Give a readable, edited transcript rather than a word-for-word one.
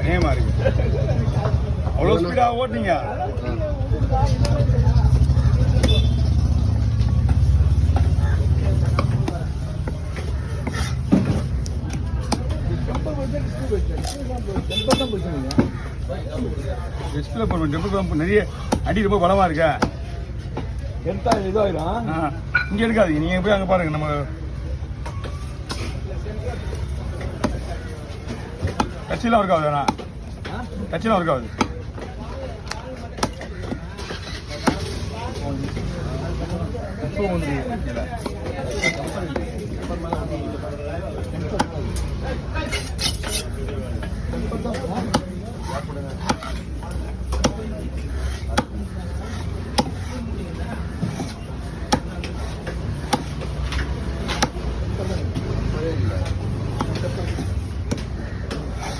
நேமா இருக்கு. அவ்வளோ ஸ்பீடாக ஓட்டிங்க. டிஸ்பிளே போடுவோம். டெம்பர் நிறைய அடி ரொம்ப பலமாக இருக்கா. எடுத்தா இதாகிடும். இங்கே எடுக்காதீங்க, நீங்கள் போய் அங்கே பாருங்கள். நம்ம டச்செல்லாம் ஒர்க் ஆகுது. டச்செல்லாம் ஒர்க் ஆகுது. இப்போ வந்து